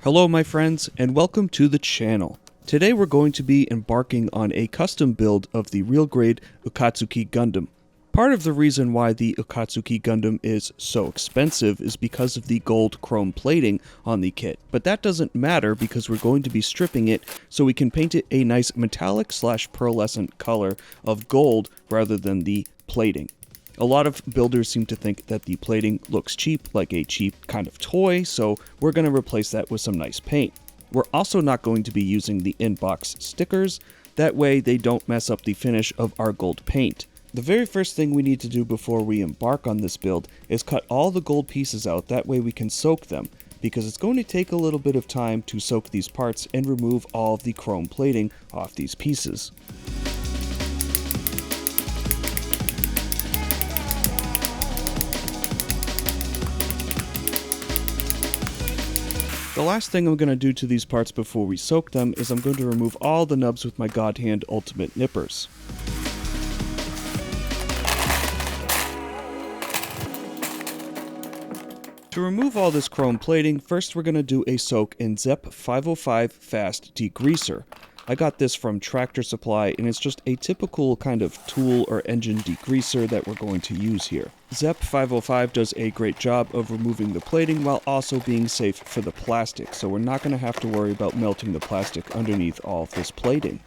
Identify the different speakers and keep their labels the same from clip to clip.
Speaker 1: Hello my friends, and welcome to the channel. Today we're going to be embarking on a custom build of the Real Grade Akatsuki Gundam. Part of the reason why the Akatsuki Gundam is so expensive is because of the gold chrome plating on the kit, but that doesn't matter because we're going to be stripping it so we can paint it a nice metallic / pearlescent color of gold rather than the plating. A lot of builders seem to think that the plating looks cheap, like a cheap kind of toy, so we're going to replace that with some nice paint. We're also not going to be using the in-box stickers, that way they don't mess up the finish of our gold paint. The very first thing we need to do before we embark on this build is cut all the gold pieces out, that way we can soak them, because it's going to take a little bit of time to soak these parts and remove all of the chrome plating off these pieces. The last thing I'm going to do to these parts before we soak them is I'm going to remove all the nubs with my God Hand Ultimate Nippers. To remove all this chrome plating, first we're going to do a soak in ZEP 505 Fast Degreaser. I got this from Tractor Supply, and it's just a typical kind of tool or engine degreaser that we're going to use here. ZEP 505 does a great job of removing the plating while also being safe for the plastic, so we're not going to have to worry about melting the plastic underneath all of this plating.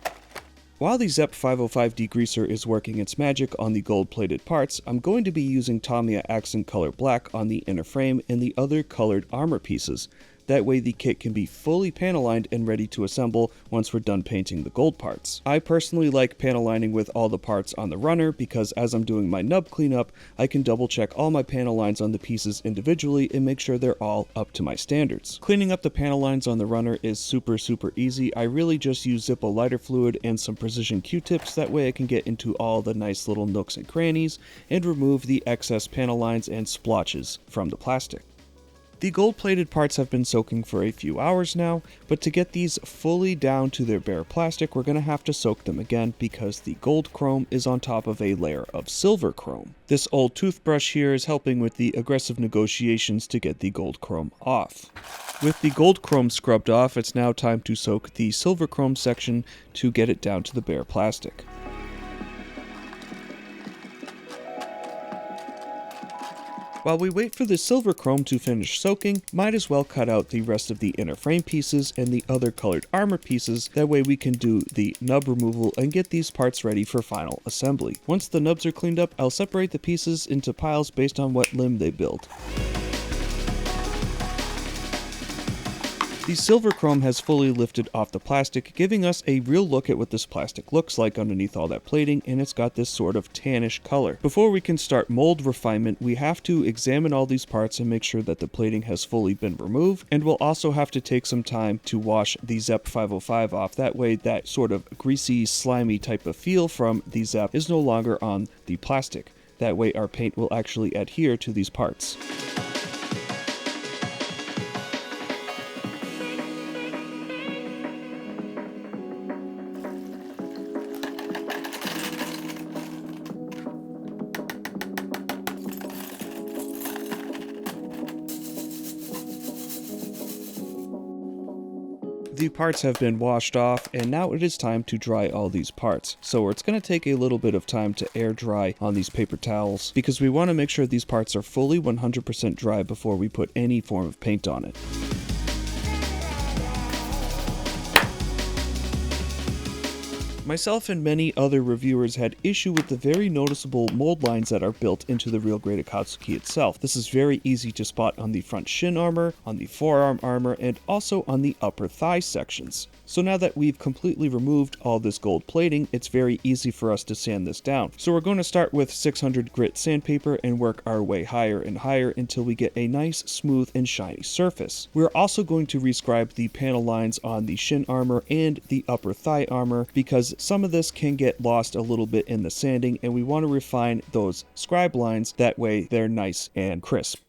Speaker 1: While the ZEP 505 degreaser is working its magic on the gold-plated parts, I'm going to be using Tamiya Accent Color Black on the inner frame and the other colored armor pieces. That way the kit can be fully panel lined and ready to assemble once we're done painting the gold parts. I personally like panel lining with all the parts on the runner because as I'm doing my nub cleanup, I can double check all my panel lines on the pieces individually and make sure they're all up to my standards. Cleaning up the panel lines on the runner is super easy. I really just use Zippo lighter fluid and some precision Q-tips, that way I can get into all the nice little nooks and crannies and remove the excess panel lines and splotches from the plastic. The gold-plated parts have been soaking for a few hours now, but to get these fully down to their bare plastic, we're going to have to soak them again because the gold chrome is on top of a layer of silver chrome. This old toothbrush here is helping with the aggressive negotiations to get the gold chrome off. With the gold chrome scrubbed off, it's now time to soak the silver chrome section to get it down to the bare plastic. While we wait for the silver chrome to finish soaking, might as well cut out the rest of the inner frame pieces and the other colored armor pieces, that way we can do the nub removal and get these parts ready for final assembly. Once the nubs are cleaned up, I'll separate the pieces into piles based on what limb they build. The silver chrome has fully lifted off the plastic, giving us a real look at what this plastic looks like underneath all that plating, and it's got this sort of tannish color. Before we can start mold refinement, we have to examine all these parts and make sure that the plating has fully been removed, and we'll also have to take some time to wash the ZEP 505 off. That way that sort of greasy, slimy type of feel from the ZEP is no longer on the plastic. That way our paint will actually adhere to these parts. The parts have been washed off, and now it is time to dry all these parts. So it's going to take a little bit of time to air dry on these paper towels because we want to make sure these parts are fully 100% dry before we put any form of paint on it. Myself and many other reviewers had issue with the very noticeable mold lines that are built into the Real Grade Akatsuki itself. This is very easy to spot on the front shin armor, on the forearm armor, and also on the upper thigh sections. So now that we've completely removed all this gold plating, it's very easy for us to sand this down. So we're going to start with 600 grit sandpaper and work our way higher and higher until we get a nice, smooth, and shiny surface. We're also going to rescribe the panel lines on the shin armor and the upper thigh armor because some of this can get lost a little bit in the sanding, and we want to refine those scribe lines, that way they're nice and crisp.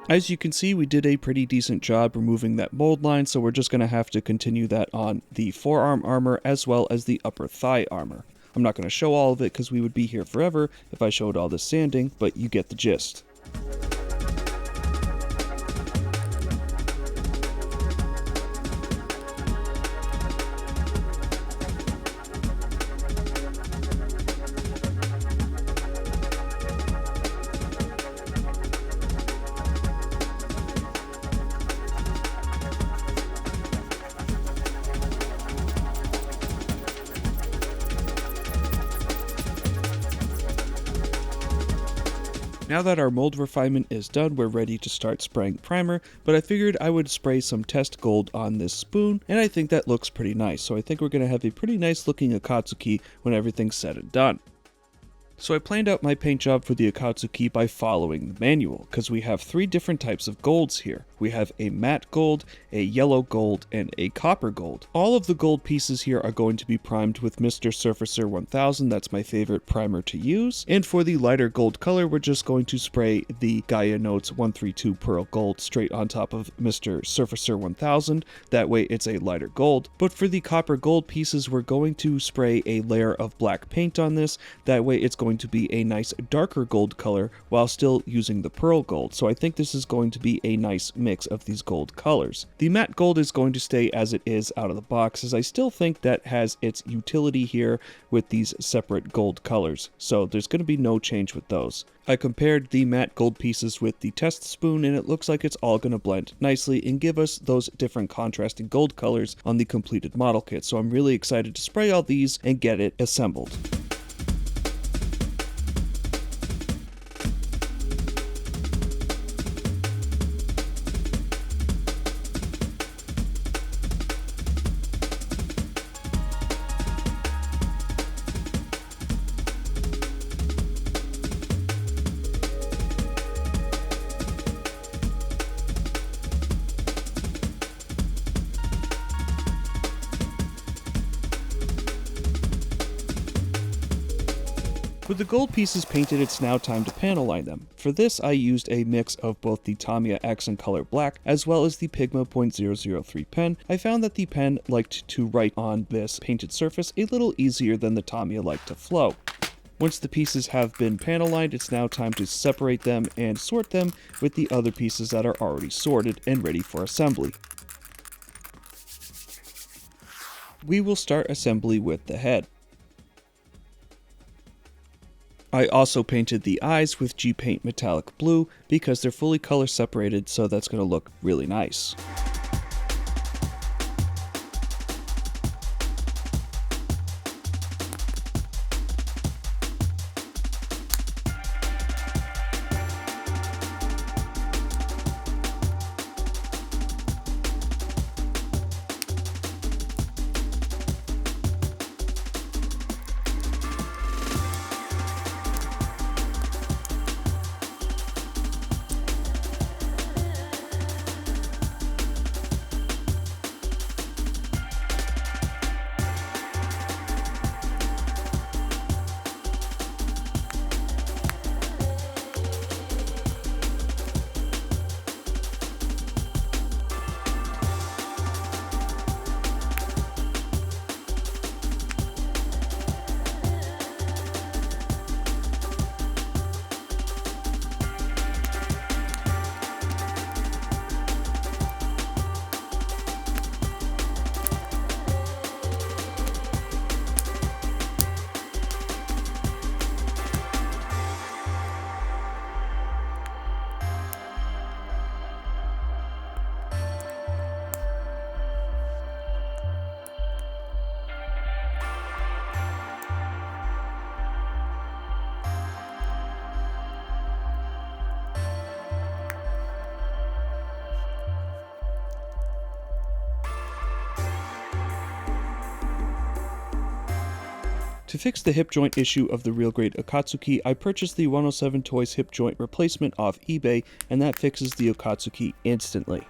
Speaker 1: As you can see, we did a pretty decent job removing that mold line, so we're just going to have to continue that on the forearm armor as well as the upper thigh armor. I'm not going to show all of it because we would be here forever if I showed all this sanding, but you get the gist. Now that our mold refinement is done, we're ready to start spraying primer, but I figured I would spray some test gold on this spoon, and I think that looks pretty nice, so I think we're going to have a pretty nice looking Akatsuki when everything's said and done. So I planned out my paint job for the Akatsuki by following the manual, because we have 3 different types of golds here. We have a matte gold, a yellow gold, and a copper gold. All of the gold pieces here are going to be primed with Mr. Surfacer 1000, that's my favorite primer to use. And for the lighter gold color, we're just going to spray the Gaia Notes 132 Pearl Gold straight on top of Mr. Surfacer 1000, that way it's a lighter gold. But for the copper gold pieces, we're going to spray a layer of black paint on this, that way it's going to be a nice darker gold color while still using the pearl gold. So I think this is going to be a nice mix of these gold colors. The matte gold is going to stay as it is out of the box, as I still think that has its utility here with these separate gold colors. So there's going to be no change with those. I compared the matte gold pieces with the test spoon, and it looks like it's all going to blend nicely and give us those different contrasting gold colors on the completed model kit. So I'm really excited to spray all these and get it assembled. With the gold pieces painted, it's now time to panel line them. For this, I used a mix of both the Tamiya Accent Color Black as well as the Pigma .003 pen. I found that the pen liked to write on this painted surface a little easier than the Tamiya liked to flow. Once the pieces have been panel lined, it's now time to separate them and sort them with the other pieces that are already sorted and ready for assembly. We will start assembly with the head. I also painted the eyes with G-Paint Metallic Blue because they're fully color separated, so that's going to look really nice. To fix the hip joint issue of the Real Grade Akatsuki, I purchased the 107 Toys hip joint replacement off eBay, and that fixes the Akatsuki instantly.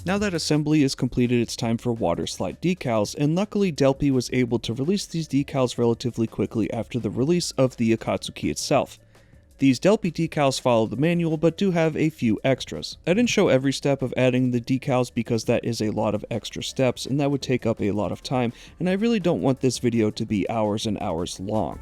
Speaker 1: Now that assembly is completed, it's time for water slide decals, and luckily Delpy was able to release these decals relatively quickly after the release of the Akatsuki itself. These Delpy decals follow the manual, but do have a few extras. I didn't show every step of adding the decals because that is a lot of extra steps, and that would take up a lot of time, and I really don't want this video to be hours and hours long.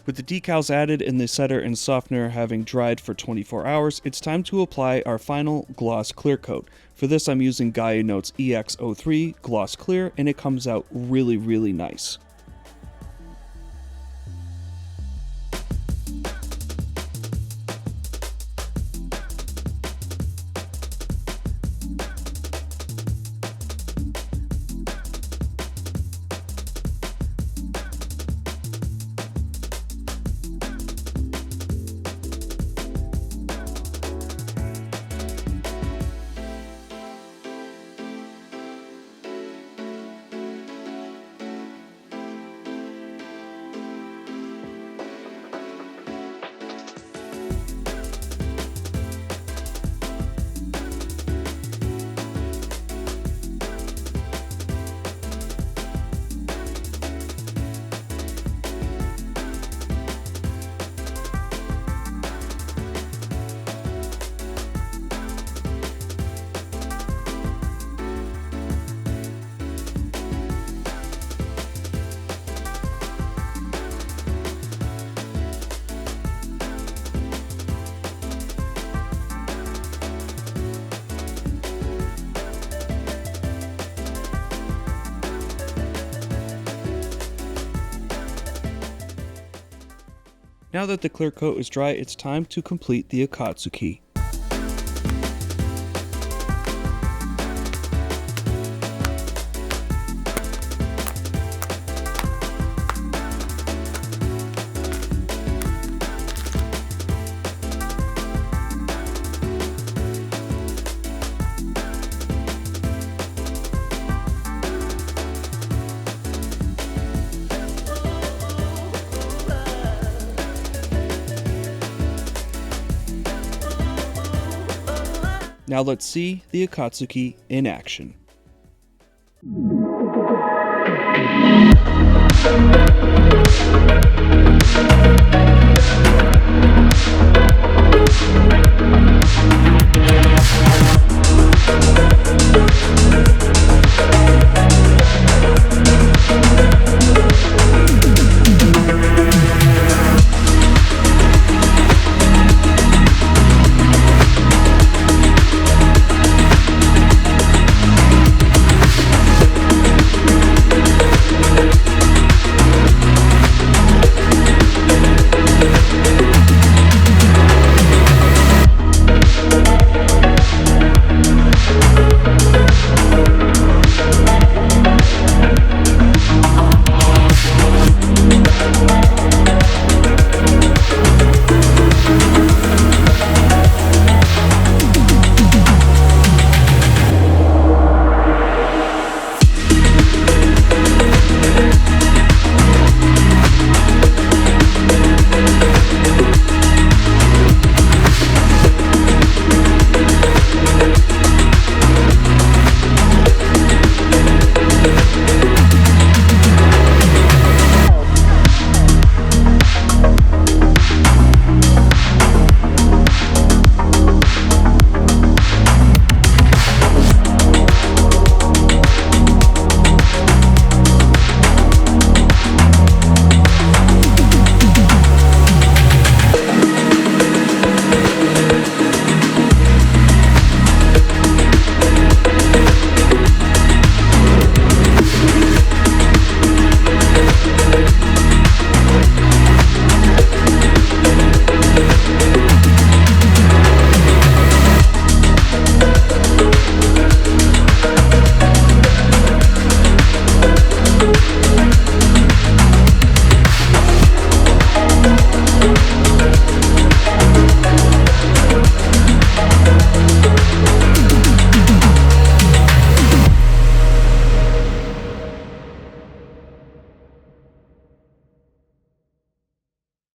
Speaker 1: With the decals added and the setter and softener having dried for 24 hours, it's time to apply our final gloss clear coat. For this I'm using Gaia Notes EX03 Gloss Clear, and it comes out really nice. Now that the clear coat is dry, it's time to complete the Akatsuki. Now let's see the Akatsuki in action.